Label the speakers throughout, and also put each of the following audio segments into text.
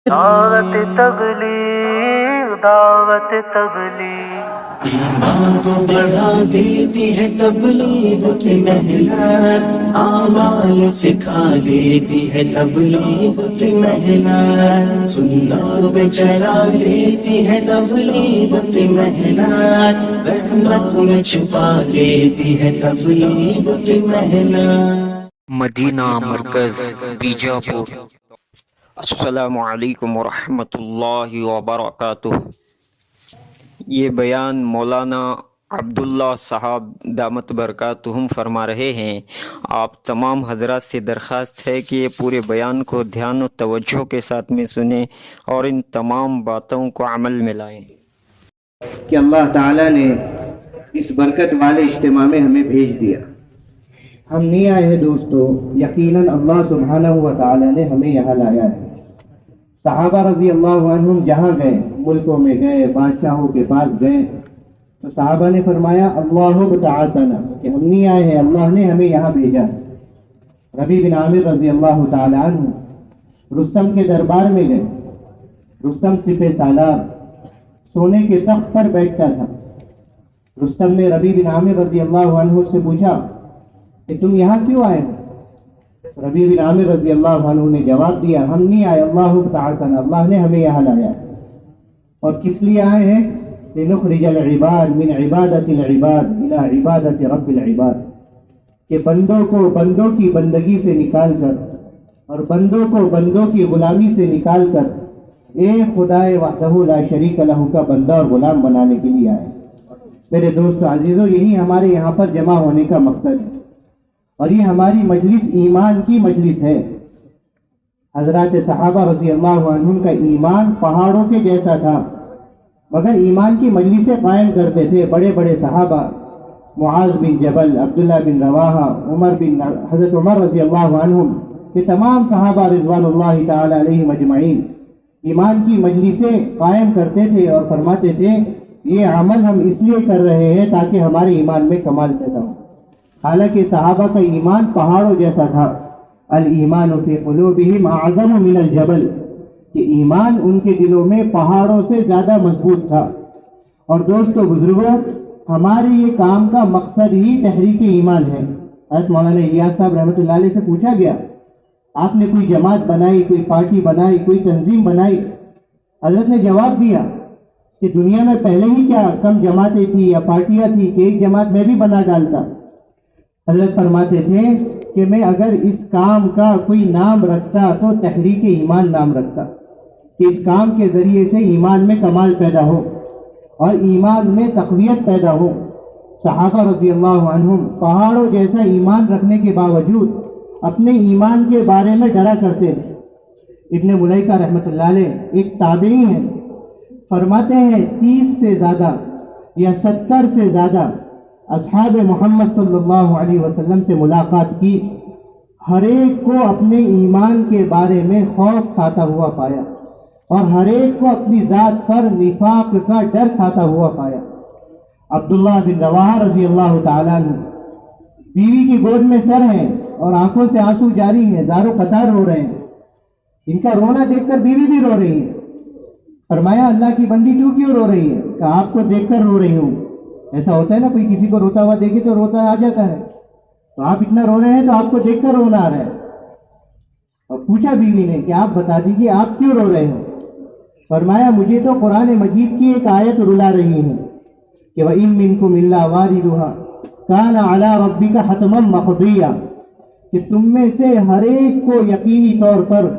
Speaker 1: دعوت تبلیغ دعوت تبلیغ
Speaker 2: ایمان کو بڑھا دیتی ہے تبلیغ کی محنت، اعمال سکھا دیتی ہے تبلیغ کی محنت، سنت پہ چلا دیتی ہے تبلیغ کی محنت، رحمت میں چھپا لیتی ہے تبلیغ کی محنت۔
Speaker 3: مدینہ مرکز بیجاپور۔ السلام علیکم ورحمۃ اللہ وبرکاتہ۔ یہ بیان مولانا عبداللہ صاحب دامت برکاتہم فرما رہے ہیں۔ آپ تمام حضرات سے درخواست ہے کہ یہ پورے بیان کو دھیان و توجہ کے ساتھ میں سنیں اور ان تمام باتوں کو عمل میں لائیں
Speaker 4: کہ اللہ تعالیٰ نے اس برکت والے اجتماع میں ہمیں بھیج دیا۔ ہم نہیں آئے ہیں دوستو، یقیناً اللہ سبحانہ و تعالیٰ نے ہمیں یہاں لایا ہے۔ صحابہ رضی اللہ عنہم جہاں گئے، ملکوں میں گئے، بادشاہوں کے پاس گئے، تو صحابہ نے فرمایا اللہ ابتعثنا، کہ ہم نہیں آئے ہیں، اللہ نے ہمیں یہاں بھیجا ہے۔ ربیع بن عامر رضی اللہ تعالیٰ عنہ رستم کے دربار میں گئے۔ رستم سپہ سالار سونے کے تخت پر بیٹھتا تھا۔ رستم نے ربیع بن عامر رضی اللہ عنہ سے پوچھا کہ تم یہاں کیوں آئے ہو؟ ربیع بن عامر رضی اللہ عنہ نے جواب دیا، ہم نہیں آئے، اللہ ابتعثنا، اللہ نے ہمیں یہاں لایا ہے۔ اور کس لیے آئے ہیں؟ لنخرج العباد من عبادت العباد الى عبادت رب العباد، کہ بندوں کو بندوں کی بندگی سے نکال کر اور بندوں کو بندوں کی غلامی سے نکال کر ایک خدائے وحدہ لا شریک لہ کا بندہ اور غلام بنانے کے لیے آئے۔ میرے دوستو عزیزو، یہی ہمارے یہاں پر جمع ہونے کا مقصد ہے، اور یہ ہماری مجلس ایمان کی مجلس ہے۔ حضرات صحابہ رضی اللہ عنہم کا ایمان پہاڑوں کے جیسا تھا، مگر ایمان کی مجلسیں قائم کرتے تھے بڑے بڑے صحابہ، معاذ بن جبل، عبداللہ بن رواحہ، حضرت عمر رضی اللہ عنہم، یہ تمام صحابہ رضوان اللہ تعالی علیہم اجمعین ایمان کی مجلسیں قائم کرتے تھے اور فرماتے تھے یہ عمل ہم اس لیے کر رہے ہیں تاکہ ہمارے ایمان میں کمال پیدا ہو۔ حالانکہ صحابہ کا ایمان پہاڑوں جیسا تھا۔ الایمان فی قلوبہم اعظم من الجبل، کہ ایمان ان کے دلوں میں پہاڑوں سے زیادہ مضبوط تھا۔ اور دوستو بزرگوں، ہمارے یہ کام کا مقصد ہی تحریک ایمان ہے۔ حضرت مولانا الیاس صاحب رحمۃ اللہ علیہ سے پوچھا گیا، آپ نے کوئی جماعت بنائی، کوئی پارٹی بنائی، کوئی تنظیم بنائی؟ حضرت نے جواب دیا کہ دنیا میں پہلے ہی کیا کم جماعتیں تھیں یا پارٹیاں تھیں کہ ایک جماعت میں بھی بنا ڈالتا۔ حضرت فرماتے تھے کہ میں اگر اس کام کا کوئی نام رکھتا تو تحریک ایمان نام رکھتا، کہ اس کام کے ذریعے سے ایمان میں کمال پیدا ہو اور ایمان میں تقویت پیدا ہو۔ صحابہ رضی اللہ عنہم پہاڑوں جیسا ایمان رکھنے کے باوجود اپنے ایمان کے بارے میں ڈرا کرتے تھے۔ ابن ملیکہ رحمۃ اللہ علیہ ایک تابعی ہیں، فرماتے ہیں 30 سے زیادہ یا 70 سے زیادہ اصحاب محمد صلی اللہ علیہ وسلم سے ملاقات کی، ہر ایک کو اپنے ایمان کے بارے میں خوف کھاتا ہوا پایا اور ہر ایک کو اپنی ذات پر نفاق کا ڈر کھاتا ہوا پایا۔ عبداللہ بن رواحہ رضی اللہ تعالیٰ عنہ بیوی کی گود میں سر ہیں اور آنکھوں سے آنسو جاری ہیں، زار و قطار رو رہے ہیں۔ ان کا رونا دیکھ کر بیوی بھی رو رہی ہے۔ فرمایا اللہ کی بندی تو کیوں رو رہی ہے؟ کہ آپ کو دیکھ کر رو رہی ہوں۔ ایسا ہوتا ہے نا، کوئی کسی کو روتا ہوا دیکھے تو روتا آ جاتا ہے، تو آپ اتنا رو رہے ہیں تو آپ کو دیکھ کر رونا آ رہا ہے۔ اور پوچھا بیوی نے کہ آپ بتا دیجیے آپ کیوں رو رہے ہو؟ فرمایا مجھے تو قرآن مجید کی ایک آیت رلا رہی ہے کہ وَإِن مِّنكُمْ إِلَّا وَارِدُهَا كَانَ عَلَىٰ رَبِّكَ حَتْمًا مَقْضِيًّا، کہ تم میں سے ہر ایک کو یقینی طور پر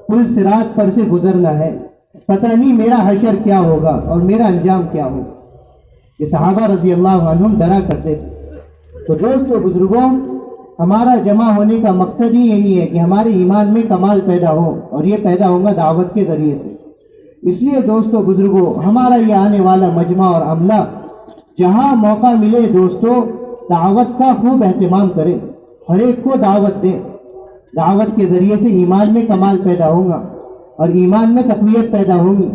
Speaker 4: پل صراط پر سے گزرنا ہے، پتہ نہیں میرا حشر کیا ہوگا اور میرا انجام کیا ہوگا۔ یہ صحابہ رضی اللہ عنہم ڈرا کرتے تھے۔ تو دوستو بزرگوں، ہمارا جمع ہونے کا مقصد ہی یہی ہے کہ ہمارے ایمان میں کمال پیدا ہو، اور یہ پیدا ہوگا دعوت کے ذریعے سے۔ اس لیے دوستو بزرگوں، ہمارا یہ آنے والا مجمع اور عملہ جہاں موقع ملے دوستو دعوت کا خوب اہتمام کرے، ہر ایک کو دعوت دے۔ دعوت کے ذریعے سے ایمان میں کمال پیدا ہوگا اور ایمان میں تقویت پیدا ہوگی۔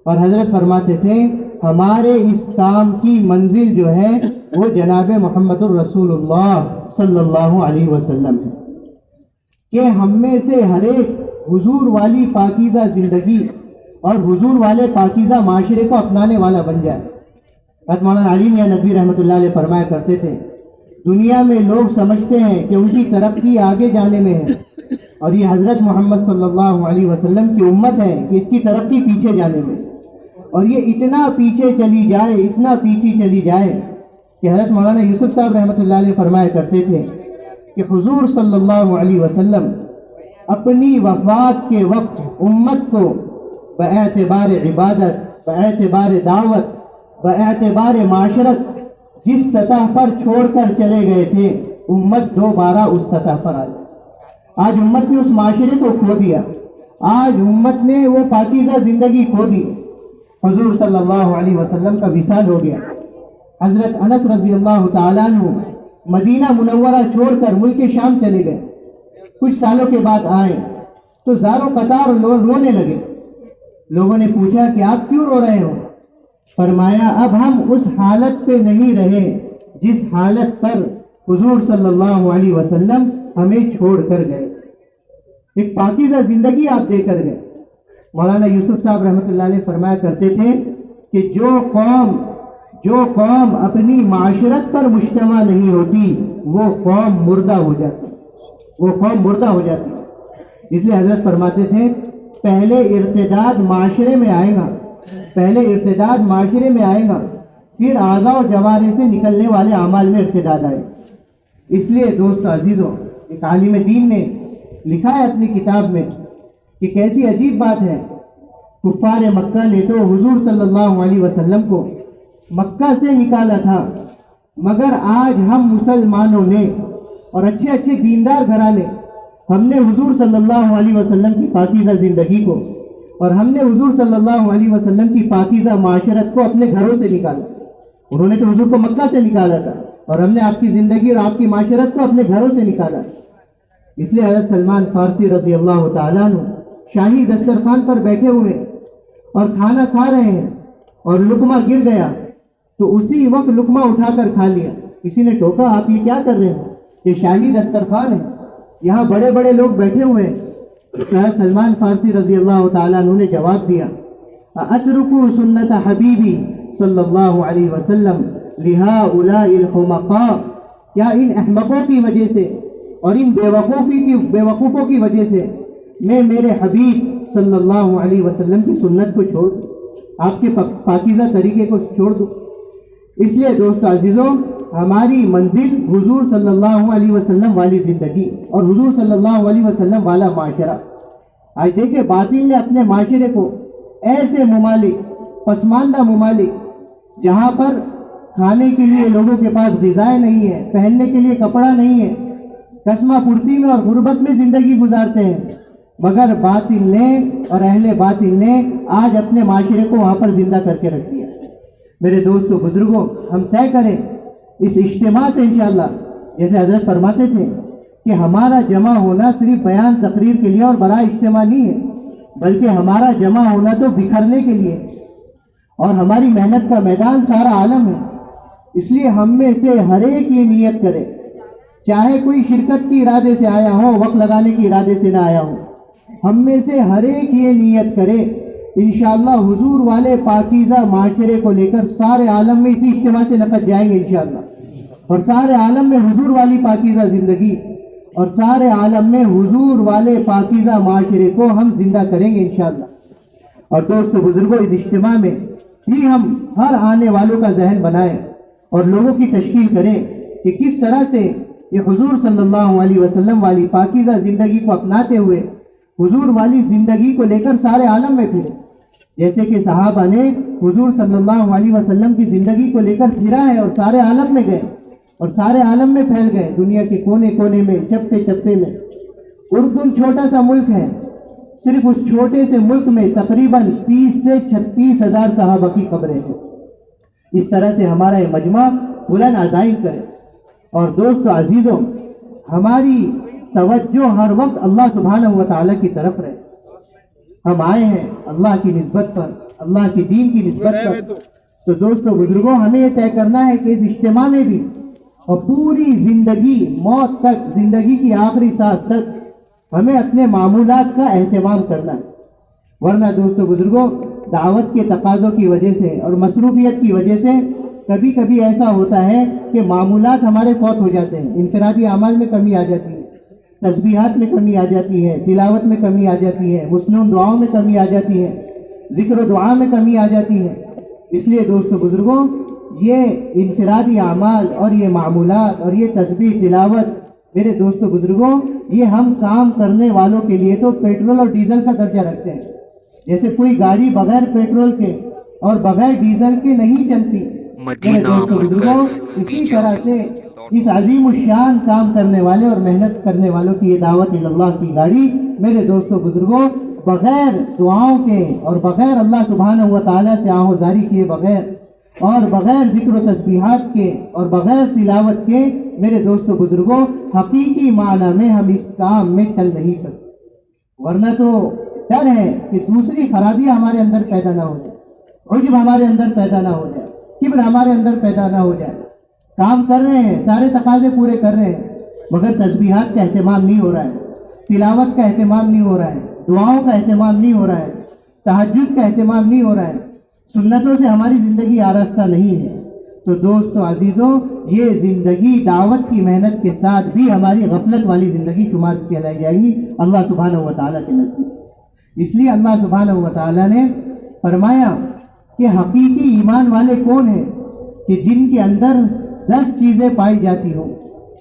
Speaker 4: اور حضرت فرماتے تھے ہمارے اس کام کی منزل جو ہے وہ جناب محمد الرسول اللہ صلی اللہ علیہ وسلم ہے، کہ ہم میں سے ہر ایک حضور والی پاکیزہ زندگی اور حضور والے پاکیزہ معاشرے کو اپنانے والا بن جائے۔ حضرت مولانا علی میاں ندوی رحمۃ اللہ علیہ فرمایا کرتے تھے، دنیا میں لوگ سمجھتے ہیں کہ ان کی ترقی آگے جانے میں ہے، اور یہ حضرت محمد صلی اللہ علیہ وسلم کی امت ہے کہ اس کی ترقی پیچھے جانے میں، اور یہ اتنا پیچھے چلی جائے، اتنا پیچھے چلی جائے کہ حضرت مولانا یوسف صاحب رحمۃ اللہ علیہ فرمایا کرتے تھے کہ حضور صلی اللہ علیہ وسلم اپنی وفات کے وقت امت کو باعتبار عبادت، باعتبار دعوت، باعتبار معاشرت جس سطح پر چھوڑ کر چلے گئے تھے، امت دوبارہ اس سطح پر آ گئی۔ آج امت نے اس معاشرے کو کھو دیا، آج امت نے وہ پاکیزہ زندگی کھو دی۔ حضور صلی اللہ علیہ وسلم کا وصال ہو گیا۔ حضرت انس رضی اللہ تعالیٰ عنہ مدینہ منورہ چھوڑ کر ملک شام چلے گئے۔ کچھ سالوں کے بعد آئے تو زاروں قطار لوگ رونے لگے۔ لوگوں نے پوچھا کہ آپ کیوں رو رہے ہو؟ فرمایا اب ہم اس حالت پہ نہیں رہے جس حالت پر حضور صلی اللہ علیہ وسلم ہمیں چھوڑ کر گئے۔ ایک پاکیزہ زندگی آپ دے کر گئے۔ مولانا یوسف صاحب رحمۃ اللہ علیہ فرمایا کرتے تھے کہ جو قوم اپنی معاشرت پر مجتمع نہیں ہوتی وہ قوم مردہ ہو جاتی، وہ قوم مردہ ہو جاتی۔ اس لیے حضرت فرماتے تھے پہلے ارتداد معاشرے میں آئے گا، پہلے ارتداد معاشرے میں آئے گا، پھر اعضاء و جوارح سے نکلنے والے اعمال میں ارتداد آئے۔ اس لیے دوست عزیزوں، ایک عالم دین نے لکھا ہے اپنی کتاب میں کہ کیسی عجیب بات ہے، کفار مکہ نے تو حضور صلی اللہ علیہ وسلم کو مکہ سے نکالا تھا، مگر آج ہم مسلمانوں نے اور اچھے اچھے دیندار گھرانے، ہم نے حضور صلی اللہ علیہ وسلم کی پاکیزہ زندگی کو اور ہم نے حضور صلی اللہ علیہ وسلم کی پاکیزہ معاشرت کو اپنے گھروں سے نکالا۔ انہوں نے تو حضور کو مکہ سے نکالا تھا اور ہم نے آپ کی زندگی اور آپ کی معاشرت کو اپنے گھروں سے نکالا۔ اس لیے حضرت سلمان فارسی رضی اللہ تعالیٰ عنہ شاہی دسترخوان پر بیٹھے ہوئے اور کھانا کھا رہے ہیں اور لقمہ گر گیا تو اسی وقت لقمہ اٹھا کر کھا لیا۔ کسی نے ٹوکا آپ یہ کیا کر رہے ہیں؟ یہ شاہی دسترخوان ہے، یہاں بڑے بڑے لوگ بیٹھے ہوئے ہیں۔ حضرت سلمان فارسی رضی اللہ تعالیٰ عنہ نے جواب دیا اترکو سنت حبیبی صلی اللہ علیہ وسلم لہؤلاء الحمقاء، کیا ان احمقوں کی وجہ سے اور ان بیوقوفوں کی وجہ سے میں میرے حبیب صلی اللہ علیہ وسلم کی سنت کو چھوڑ دوں، آپ کے پاکیزہ طریقے کو چھوڑ دوں؟ اس لیے دوست عزیزوں، ہماری منزل حضور صلی اللہ علیہ وسلم والی زندگی اور حضور صلی اللہ علیہ وسلم والا معاشرہ۔ آج دیکھیں باطل نے اپنے معاشرے کو ایسے ممالک، پسماندہ ممالک جہاں پر کھانے کے لیے لوگوں کے پاس غذائیں نہیں ہے، پہننے کے لیے کپڑا نہیں ہے، کسمہ پرسی میں اور غربت میں زندگی گزارتے ہیں، مگر باطل نے اور اہل باطل نے آج اپنے معاشرے کو وہاں پر زندہ کر کے رکھ دیا۔ میرے دوستو بزرگوں، ہم طے کریں اس اجتماع سے انشاءاللہ، جیسے حضرت فرماتے تھے کہ ہمارا جمع ہونا صرف بیان تقریر کے لیے اور برائے اجتماع نہیں ہے، بلکہ ہمارا جمع ہونا تو بکھرنے کے لیے، اور ہماری محنت کا میدان سارا عالم ہے۔ اس لیے ہم میں سے ہر ایک یہ نیت کرے، چاہے کوئی شرکت کی ارادے سے آیا ہو، وقت لگانے کی ارادے سے نہ آیا ہو، ہم میں سے ہر ایک یہ نیت کرے انشاءاللہ حضور والے پاکیزہ معاشرے کو لے کر سارے عالم میں اسی اجتماع سے نقد جائیں گے انشاءاللہ، اور سارے عالم میں حضور والی پاکیزہ زندگی اور سارے عالم میں حضور والے پاکیزہ معاشرے کو ہم زندہ کریں گے انشاءاللہ۔ اور دوستو بزرگوں، اس اجتماع میں بھی ہم ہر آنے والوں کا ذہن بنائیں اور لوگوں کی تشکیل کریں کہ کس طرح سے یہ حضور صلی اللہ علیہ وسلم والی پاکیزہ زندگی کو اپناتے ہوئے حضور والی زندگی کو لے کر سارے عالم میں پھرے، جیسے کہ صحابہ نے حضور صلی اللہ علیہ وسلم کی زندگی کو لے کر پھرا ہے اور سارے عالم میں گئے اور سارے عالم میں پھیل گئے، دنیا کے کونے کونے میں، چپے چپے میں۔ اردن چھوٹا سا ملک ہے، صرف اس چھوٹے سے ملک میں تقریباً 30 سے 36 ہزار صحابہ کی قبریں ہیں۔ اس طرح سے ہمارا یہ مجمع بلند عزائم کرے۔ اور دوستو عزیزوں، ہماری توجہ ہر وقت اللہ سبحانہ و تعالیٰ کی طرف رہے۔ ہم آئے ہیں اللہ کی نسبت پر، اللہ کی دین کی نسبت پر، تو دوستو بزرگوں، ہمیں یہ طے کرنا ہے کہ اس اجتماع میں بھی اور پوری زندگی، موت تک، زندگی کی آخری سانس تک ہمیں اپنے معمولات کا اہتمام کرنا ہے، ورنہ دوستو بزرگوں دعوت کے تقاضوں کی وجہ سے اور مصروفیت کی وجہ سے کبھی کبھی ایسا ہوتا ہے کہ معمولات ہمارے فوت ہو جاتے ہیں، انفرادی اعمال میں کمی آ جاتی ہے، تسبیحات میں کمی آ جاتی ہے، تلاوت میں کمی آ جاتی ہے، مسنون دعاؤں میں کمی آ جاتی ہے، ذکر و دعا میں کمی آ جاتی ہے۔ اس لیے دوستو بزرگوں یہ انفرادی اعمال اور یہ معمولات اور یہ تسبیح تلاوت میرے دوستو بزرگوں یہ ہم کام کرنے والوں کے لیے تو پیٹرول اور ڈیزل کا درجہ رکھتے ہیں، جیسے کوئی گاڑی بغیر پیٹرول کے اور بغیر ڈیزل کے نہیں چلتی۔ میرے دوستو بزرگوں اسی طرح سے اس عظیم الشان کام کرنے والے اور محنت کرنے والوں کی یہ دعوت اللہ کی گاڑی میرے دوستو بزرگوں بغیر دعاؤں کے اور بغیر اللہ سبحانہ و تعالیٰ سے آہوازاری کیے بغیر اور بغیر ذکر و تسبیحات کے اور بغیر تلاوت کے میرے دوستو بزرگوں حقیقی معنی میں ہم اس کام میں چل نہیں سکتے، ورنہ تو ڈر ہے کہ دوسری خرابیاں ہمارے اندر پیدا نہ ہو جائے، عجب ہمارے اندر پیدا نہ ہو جائے، کبر ہمارے اندر پیدا نہ ہو جائے۔ کام کر رہے ہیں، سارے تقاضے پورے کر رہے ہیں، مگر تسبیحات کا اہتمام نہیں ہو رہا ہے، تلاوت کا اہتمام نہیں ہو رہا ہے، دعاؤں کا اہتمام نہیں ہو رہا ہے، تہجد کا اہتمام نہیں ہو رہا ہے، سنتوں سے ہماری زندگی آراستہ نہیں ہے، تو دوستو عزیزوں یہ زندگی دعوت کی محنت کے ساتھ بھی ہماری غفلت والی زندگی شمار کہلائی جائے گی اللہ سبحانہ و تعالیٰ کے نزدیک۔ اس لیے اللہ سبحانہ و تعالیٰ نے فرمایا کہ حقیقی ایمان والے کون ہیں کہ جن کے اندر 10 چیزیں پائی جاتی ہوں،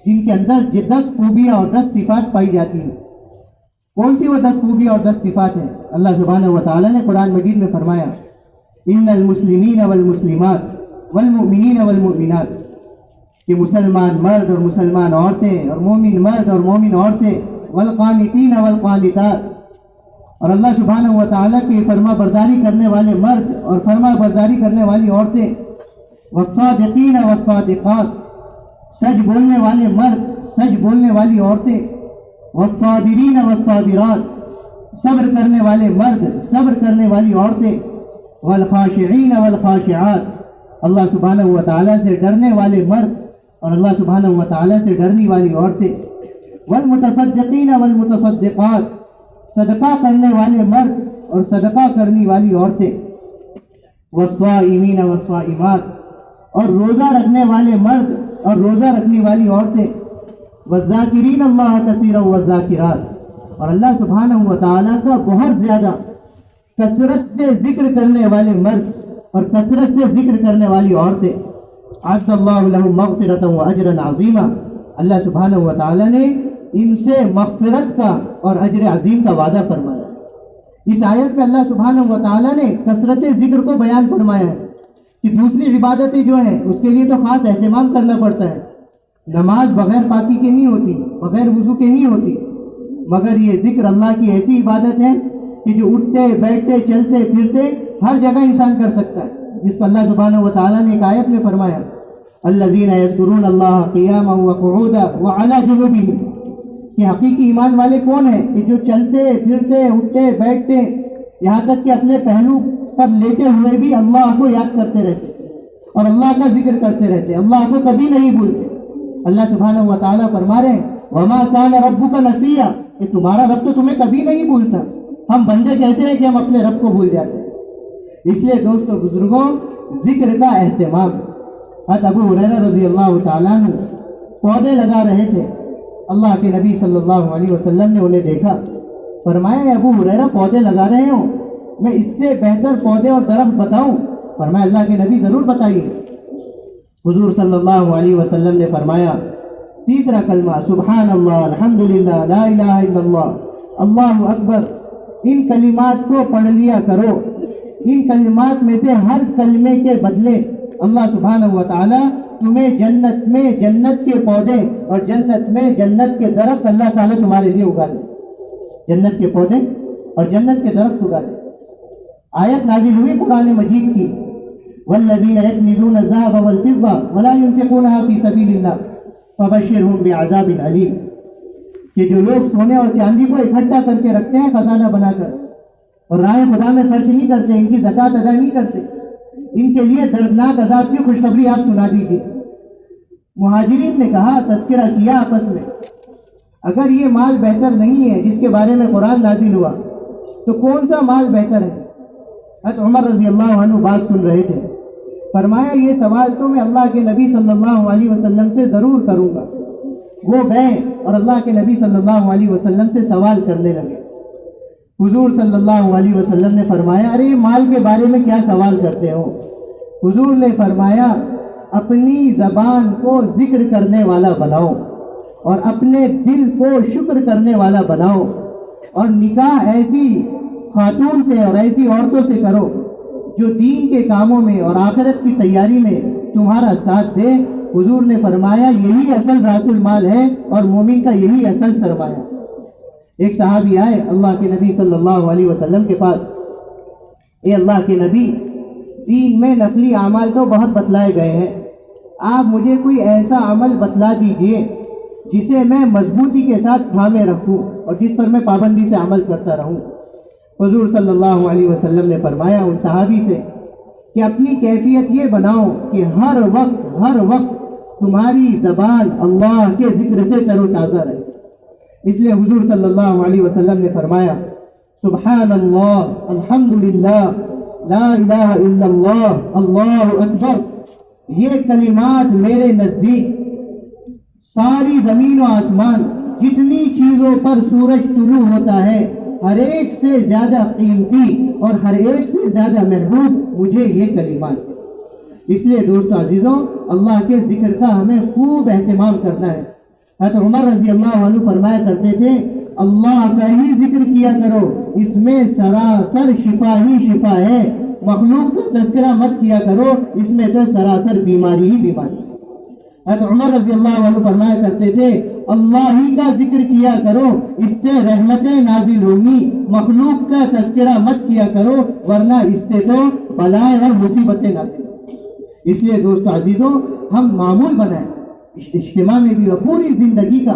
Speaker 4: جن کے اندر 10 خوبیاں اور 10 صفات پائی جاتی ہیں۔ کون سی وہ 10 خوبیاں اور 10 صفات ہیں؟ اللہ سبحانہ و تعالیٰ نے قرآن مجید میں فرمایا ان المسلمین والمسلمات والمؤمنین والمؤمنات، کہ مسلمان مرد اور مسلمان عورتیں اور مومن مرد اور مومن عورتیں، والقانتین والقانتات، اور اللہ سبحانہ و تعالیٰ کی فرما برداری کرنے والے مرد اور فرما برداری کرنے والی عورتیں، والصادقین والصادقات، سچ بولنے والے مرد سچ بولنے والی عورتیں، والصابرین والصابرات، صبر کرنے والے مرد صبر کرنے والی عورتیں، والخاشعین والخاشعات، اللہ سبحانہ و تعالیٰ سے ڈرنے والے مرد اور اللہ سبحانہ و تعالیٰ سے ڈرنے والی عورتیں، والمتصدقین والمتصدقات، صدقہ کرنے والے مرد اور صدقہ کرنے والی عورتیں، والصائمین والصائمات، اور روزہ رکھنے والے مرد اور روزہ رکھنے والی عورتیں، والذاکرین اللہ کثیرا والذاکرات، اور اللہ سبحانہ و تعالیٰ کا بہت زیادہ کثرت سے ذکر کرنے والے مرد اور کثرت سے ذکر کرنے والی عورتیں۔ اعد اللہ لہم مغفرۃ واجرا عظیما، اللہ سبحانہ و تعالیٰ نے ان سے مغفرت کا اور اجر عظیم کا وعدہ فرمایا۔ اس آیت میں اللہ سبحانہ و تعالیٰ نے کثرت ذکر کو بیان فرمایا ہے کہ دوسری عبادتیں جو ہیں اس کے لیے تو خاص اہتمام کرنا پڑتا ہے، نماز بغیر پاکی کے نہیں ہوتی، بغیر وضو کے نہیں ہوتی، مگر یہ ذکر اللہ کی ایسی عبادت ہے کہ جو اٹھتے بیٹھتے چلتے پھرتے ہر جگہ انسان کر سکتا ہے، جس پر اللہ سبحانہ و تعالیٰ نے ایک آیت میں فرمایا الذین یذکرون اللہ قیاما وقعودا وعلی جنوبہم، کہ حقیقی ایمان والے کون ہیں کہ جو چلتے پھرتے اٹھتے بیٹھتے یہاں تک کہ اپنے پہلو پر لیٹے ہوئے بھی اللہ کو یاد کرتے رہتے اور اللہ کا ذکر کرتے رہتے، اللہ کو کبھی نہیں بھولتے۔ اللہ سبحانہ و تعالیٰ فرما رہے ہیں وما کان ربک نسیا، کہ تمہارا رب تو تمہیں کبھی نہیں بھولتا۔ ہم بندے کیسے ہیں کہ ہم اپنے رب کو بھول جاتے ہیں؟ اس لیے دوستو بزرگوں ذکر کا اہتمام۔ حضرت ابو ہریرہ رضی اللہ تعالیٰ عنہ پودے لگا رہے تھے، اللہ کے نبی صلی اللہ علیہ وسلم نے انہیں دیکھا، فرمایا ابو ہریرہ پودے لگا رہے ہوں، میں اس سے بہتر پودے اور درخت بتاؤں؟ فرمایا اللہ کے نبی ضرور بتائیے۔ حضور صلی اللہ علیہ وسلم نے فرمایا تیسرا کلمہ سبحان اللہ الحمدللہ لا الہ الا اللہ اللہ اکبر، ان کلمات کو پڑھ لیا کرو، ان کلمات میں سے ہر کلمے کے بدلے اللہ سبحانہ و تعالی تمہیں جنت میں جنت کے پودے اور جنت میں جنت کے درخت اللہ تعالیٰ تمہارے لیے اگا دے، جنت کے پودے اور جنت کے درخت اگا دے۔ آیت نازل ہوئی قرآن مجید کی والذین یکنزون الذهب والفضة ولا ينفقونها في سبیل اللہ فبشرهم بعذاب علیم، کہ جو لوگ سونے اور چاندی کو اکٹھا کر کے رکھتے ہیں خزانہ بنا کر اور راہ خدا میں خرچ نہیں کرتے، ان کی زکوٰۃ ادا نہیں کرتے، ان کے لیے دردناک عذاب کی خوشخبری آپ سنا دیجیے۔ مہاجرین نے کہا، تذکرہ کیا آپس میں، اگر یہ مال بہتر نہیں ہے جس کے بارے میں قرآن نازل ہوا تو کون سا مال بہتر ہے؟ حضرت عمر رضی اللہ عنہ بات سن رہے تھے، فرمایا یہ سوال تو میں اللہ کے نبی صلی اللہ علیہ وسلم سے ضرور کروں گا۔ وہ گئے اور اللہ کے نبی صلی اللہ علیہ وسلم سے سوال کرنے لگے۔ حضور صلی اللہ علیہ وسلم نے فرمایا، ارے مال کے بارے میں کیا سوال کرتے ہو؟ حضور نے فرمایا، اپنی زبان کو ذکر کرنے والا بناؤ اور اپنے دل کو شکر کرنے والا بناؤ، اور نکاح ایسی خاتون سے اور ایسی عورتوں سے کرو جو دین کے کاموں میں اور آخرت کی تیاری میں تمہارا ساتھ دے۔ حضور نے فرمایا یہی اصل راس المال ہے اور مومن کا یہی اصل سرمایہ۔ ایک صحابی آئے اللہ کے نبی صلی اللہ علیہ وسلم کے پاس، اے اللہ کے نبی، دین میں نفلی اعمال تو بہت بتلائے گئے ہیں، آپ مجھے کوئی ایسا عمل بتلا دیجئے جسے میں مضبوطی کے ساتھ تھامے رکھوں اور جس پر میں پابندی سے عمل کرتا رہوں۔ حضور صلی اللہ علیہ وسلم نے فرمایا ان صحابی سے کہ اپنی کیفیت یہ بناؤ کہ ہر وقت تمہاری زبان اللہ کے ذکر سے تر و تازہ رہے۔ اس لیے حضور صلی اللہ علیہ وسلم نے فرمایا سبحان اللہ، الحمدللہ، لا الہ الا اللہ، اللہ اکبر، یہ کلمات میرے نزدیک ساری زمین و آسمان جتنی چیزوں پر سورج طلوع ہوتا ہے ہر ایک سے زیادہ قیمتی اور ہر ایک سے زیادہ محبوب مجھے یہ کلمات ہے۔ اس لیے دوستو عزیزوں، اللہ کے ذکر کا ہمیں خوب اہتمام کرنا ہے۔ حضرت عمر رضی اللہ عنہ فرمایا کرتے تھے اللہ کا ہی ذکر کیا کرو، اس میں سراسر شفا ہی شفا ہے، مخلوق کا تذکرہ مت کیا کرو، اس میں تو سراسر بیماری ہی بیماری ہے۔ حضرت عمر رضی اللہ عنہ فرمایا کرتے تھے اللہ ہی کا ذکر کیا کرو، اس سے رحمتیں نازل ہوں گی، مخلوق کا تذکرہ مت کیا کرو ورنہ اس سے تو بلائیں اور مصیبتیں نازل ہوں گی۔ اس لیے دوستو عزیزوں، ہم معمول بنائیں اجتماع میں بھی اور پوری زندگی کا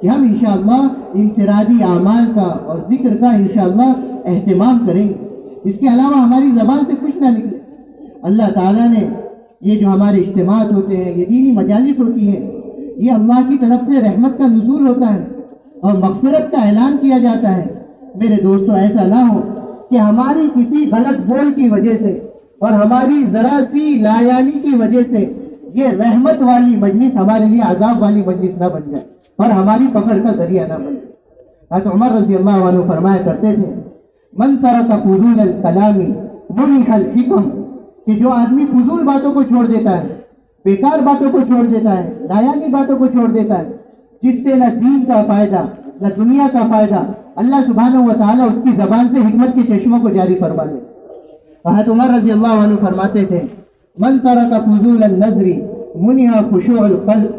Speaker 4: کہ ہم انشاءاللہ انفرادی اعمال کا اور ذکر کا انشاءاللہ اہتمام کریں گے۔ اس کے علاوہ ہماری زبان سے کچھ نہ نکلے۔ اللہ تعالیٰ نے یہ جو ہمارے اجتماعات ہوتے ہیں، یہ دینی مجالس ہوتی ہیں، یہ اللہ کی طرف سے رحمت کا نزول ہوتا ہے اور مغفرت کا اعلان کیا جاتا ہے۔ میرے دوستو ایسا نہ ہو کہ ہماری کسی غلط بول کی وجہ سے اور ہماری ذرا سی لایانی کی وجہ سے یہ رحمت والی مجلس ہمارے لیے عذاب والی مجلس نہ بن جائے اور ہماری پکڑ کا ذریعہ نہ بن جائے۔ حضرت عمر رضی اللہ عنہ فرمایا کرتے تھے من ترک فضول الکلام منح الحکم، کہ جو آدمی فضول باتوں کو چھوڑ دیتا ہے، بیکار باتوں کو چھوڑ دیتا ہے، لایانی باتوں کو چھوڑ دیتا ہے، جس سے نہ دین کا فائدہ نہ دنیا کا فائدہ، اللہ سبحانہ و تعالیٰ اس کی زبان سے حکمت کے چشموں کو جاری فرما دے۔ حضرت عمر رضی اللہ عنہ فرماتے تھے من ترک فضول النظر منح خشوع القلب،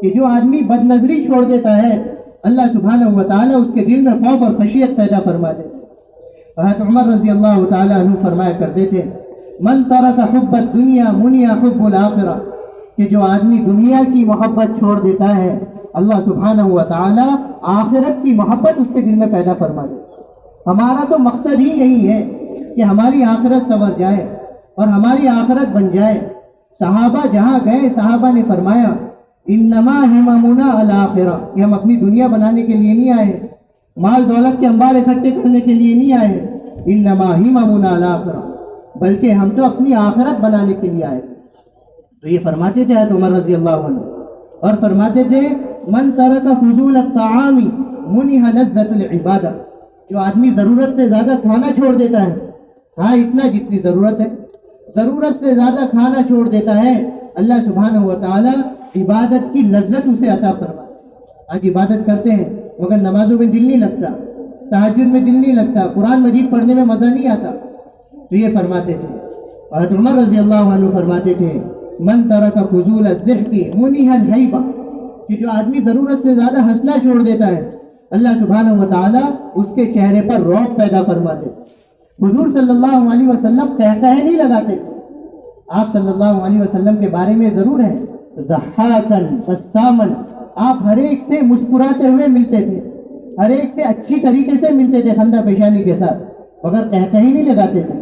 Speaker 4: کہ جو آدمی بد نظری چھوڑ دیتا ہے اللہ سبحانہ و تعالیٰ اس کے دل میں خوف اور خشیت پیدا فرما دیتے۔ حضرت عمر رضی اللہ تعالیٰ عنہ فرمایا کرتے تھے من ترک حب الدنیا منع حب الآخرہ، کہ جو آدمی دنیا کی محبت چھوڑ دیتا ہے اللہ سبحانہ و تعالیٰ آخرت کی محبت اس کے دل میں پیدا فرما دیتا۔ ہمارا تو مقصد ہی یہی ہے کہ ہماری آخرت سنور جائے اور ہماری آخرت بن جائے۔ صحابہ جہاں گئے صحابہ نے فرمایا انما ہممنا الآخرہ، کہ ہم اپنی دنیا بنانے کے لیے نہیں آئے، مال دولت کے انبار اکٹھے کرنے کے لیے نہیں آئے، انما ہممنا الآخرہ، بلکہ ہم تو اپنی آخرت بنانے کے لیے آئے۔ تو یہ فرماتے تھے حضرت عمر رضی اللہ عنہ، اور فرماتے تھے من ترک فضول الطعام منح لذت العبادہ، جو آدمی ضرورت سے زیادہ کھانا چھوڑ دیتا ہے، ہاں اتنا جتنی ضرورت ہے، ضرورت سے زیادہ کھانا چھوڑ دیتا ہے، اللہ سبحانہ و تعالیٰ عبادت کی لذت اسے عطا فرماتا ہے۔ آج عبادت کرتے ہیں مگر نمازوں میں دل نہیں لگتا، تہجد میں دل نہیں لگتا، قرآن مجید پڑھنے میں مزہ نہیں آتا۔ تو یہ فرماتے تھے حضرت عمر رضی اللہ عنہ فرماتے تھے من ترک فضول الضحک منح الہیبہ، کہ جو آدمی ضرورت سے زیادہ ہنسنا چھوڑ دیتا ہے اللہ سبحانہ و تعالیٰ اس کے چہرے پر رعب پیدا فرما دیتے۔ حضور صلی اللہ علیہ وسلم کہہ نہیں لگاتے تھے، آپ صلی اللہ علیہ وسلم کے بارے میں ضرور ہے ضحاکا بسامن، آپ ہر ایک سے مسکراتے ہوئے ملتے تھے، ہر ایک سے اچھی طریقے سے ملتے تھے خندہ پیشانی کے ساتھ، مگر کہہ نہیں لگاتے تھے۔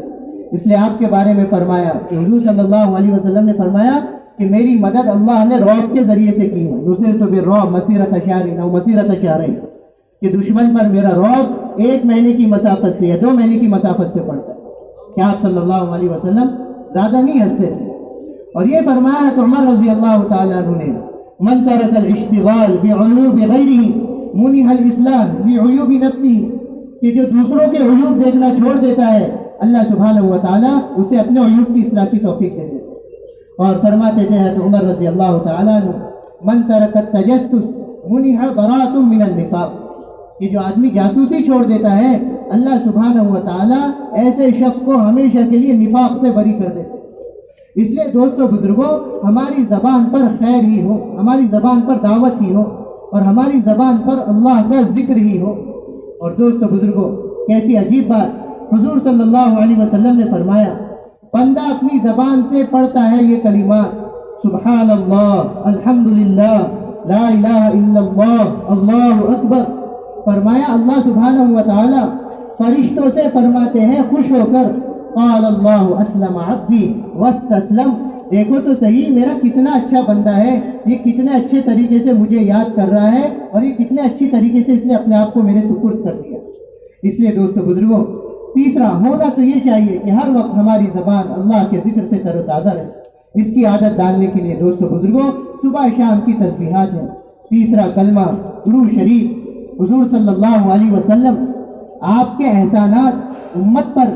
Speaker 4: اس لیے آپ کے بارے میں فرمایا کہ حضور صلی اللہ علیہ وسلم نے فرمایا کہ میری مدد اللہ نے رعب کے ذریعے سے کی ہے، نصرت بالرعب مسیرۃ شہر او مسیرۃ شہرین، کہ دشمن پر میرا رعب 1 مہینے کی مسافت سے یا 2 مہینے کی مسافت سے پڑتا ہے، کہ آپ صلی اللہ علیہ وسلم زیادہ نہیں ہنستے تھے۔ اور یہ فرمایا ہے تو عمر رضی اللہ تعالیٰ عنہ نے، من ترک الاشتغال بعیوب غیرہ منح الاسلام لعیوب نفسہ، کہ جو دوسروں کے عیوب دیکھنا چھوڑ دیتا ہے اللہ سبحانہ و تعالیٰ اسے اپنے عیوب کی اصلاح کی توفیق دے دیتے ہیں۔ اور فرماتے تھے حضرت عمر رضی اللہ تعالیٰ عنہ، من ترک التجسس منح براءۃ من النفاق، کہ جو آدمی جاسوسی چھوڑ دیتا ہے اللہ سبحانہ و تعالیٰ ایسے شخص کو ہمیشہ کے لیے نفاق سے بری کر دیتے ہیں۔ اس لیے دوستو بزرگوں، ہماری زبان پر خیر ہی ہو، ہماری زبان پر دعوت ہی ہو، اور ہماری زبان پر اللہ کا ذکر ہی ہو۔ اور دوستو بزرگوں، کیسی عجیب بات، حضور صلی اللہ علیہ وسلم نے فرمایا، بندہ اپنی زبان سے پڑھتا ہے یہ کلمات، سبحان اللہ، الحمدللہ، لا الہ الا اللہ، اللہ اکبر، فرمایا اللہ سبحانہ و تعالی فرشتوں سے فرماتے ہیں خوش ہو کر، قال اللہ اسلم عبدی واستسلم، دیکھو تو صحیح میرا کتنا اچھا بندہ ہے، یہ کتنے اچھے طریقے سے مجھے یاد کر رہا ہے، اور یہ کتنے اچھی طریقے سے اس نے اپنے آپ کو میرے سپرد کر دیا۔ اس لیے دوستو بزرگوں، تیسرا ہونا تو یہ چاہیے کہ ہر وقت ہماری زبان اللہ کے ذکر سے تر و تازہ رہے۔ اس کی عادت ڈالنے کے لیے دوستو بزرگوں صبح شام کی تسبیحات ہیں۔ تیسرا کلمہ درود شریف، حضور صلی اللہ علیہ وسلم آپ کے احسانات امت پر،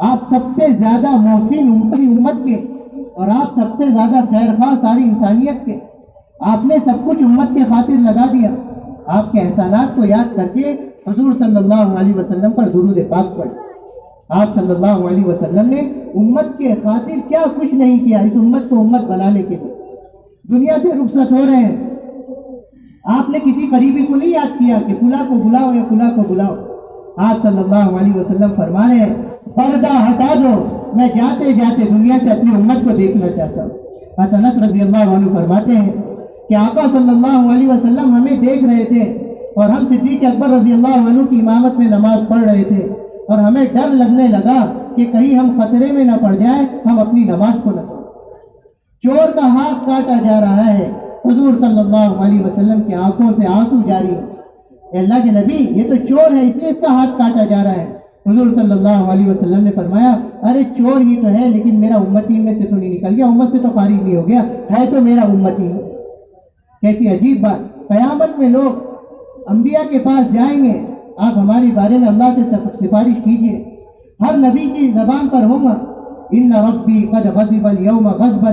Speaker 4: آپ سب سے زیادہ محسن امت کے، اور آپ سب سے زیادہ خیر خواہ ساری انسانیت کے، آپ نے سب کچھ امت کے خاطر لگا دیا۔ آپ کے احسانات کو یاد کر کے حضور صلی اللہ علیہ وسلم پر درود پاک پڑھ۔ آپ صلی اللہ علیہ وسلم نے امت کے خاطر کیا کچھ نہیں کیا اس امت کو امت بنانے کے لیے۔ دنیا سے رخصت ہو رہے ہیں، آپ نے کسی قریبی کو نہیں یاد کیا کہ فلاں کو بلاؤ یا فلاں کو بلاؤ۔ آپ صلی اللہ علیہ وسلم فرما رہے ہیں، پردہ ہٹا دو، میں جاتے جاتے دنیا سے اپنی امت کو دیکھنا چاہتا ہوں۔ حضرت انس رضی اللہ عنہ فرماتے ہیں کہ آقا صلی اللہ علیہ وسلم ہمیں دیکھ رہے تھے، اور ہم صدیق اکبر رضی اللہ عنہ کی امامت میں نماز پڑھ رہے تھے، اور ہمیں ڈر لگنے لگا کہ کہیں ہم خطرے میں نہ پڑ جائیں، ہم اپنی نماز کو نہ پڑھیں۔ چور کا ہاتھ کاٹا جا رہا ہے، حضور صلی اللہ علیہ وسلم کی آنکھوں سے آنسو جاری ہے، اے اللہ کے نبی یہ تو چور ہے اس لیے اس کا ہاتھ کاٹا جا رہا ہے۔ حضور صلی اللہ علیہ وسلم نے فرمایا، ارے چور ہی تو ہے لیکن میرا امتی میں سے تو نہیں نکل گیا، امت سے تو خارج نہیں ہو گیا، ہے تو میرا امتی ہے۔ کیسی عجیب بات، قیامت میں لوگ انبیاء کے پاس جائیں گے، آپ ہمارے بارے میں اللہ سے سفارش کیجئے، ہر نبی کی زبان پر ہوگا، ان ربی قد غضب اليوم غضبا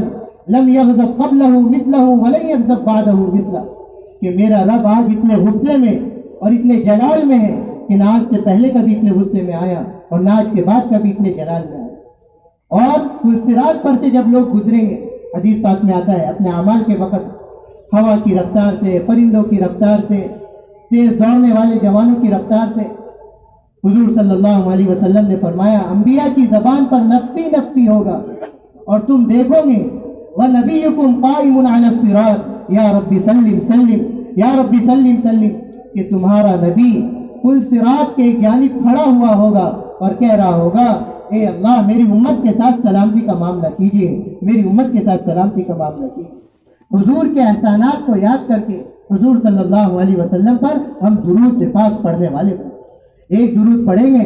Speaker 4: لم يغضب قبله مثله ولن يغضب بعده مثله، کہ میرا رب آج اتنے غصے میں اور اتنے جلال میں ہے کہ نہ آج سے پہلے کبھی اتنے غصے میں آیا اور نہ آج کے بعد کبھی اتنے جلال میں آیا۔ اور صراط پر سے جب لوگ گزریں گے، حدیث پاک میں آتا ہے، اپنے اعمال کے وقت ہوا کی رفتار سے، پرندوں کی رفتار سے، تیز دوڑنے والے جوانوں کی رفتار سے، حضور صلی اللہ علیہ وسلم نے فرمایا انبیاء کی زبان پر نفسی نفسی ہوگا، اور تم دیکھو گے وَنَبِيُّكُمْ قَائِمٌ عَلَى الصِّرَاطِ یا رب سلم سلم یا رب سلم سلم، کہ تمہارا نبی پل صراط کے ایک جانب کھڑا ہوا ہوگا اور کہہ رہا ہوگا، اے اللہ میری امت کے ساتھ سلامتی کا معاملہ کیجئے، میری امت کے ساتھ سلامتی کا معاملہ کیجئے۔ حضور کے احسانات کو یاد کر کے حضور صلی اللہ علیہ وسلم پر ہم درود پاک پڑھنے والے ہیں۔ ایک درود پڑھیں گے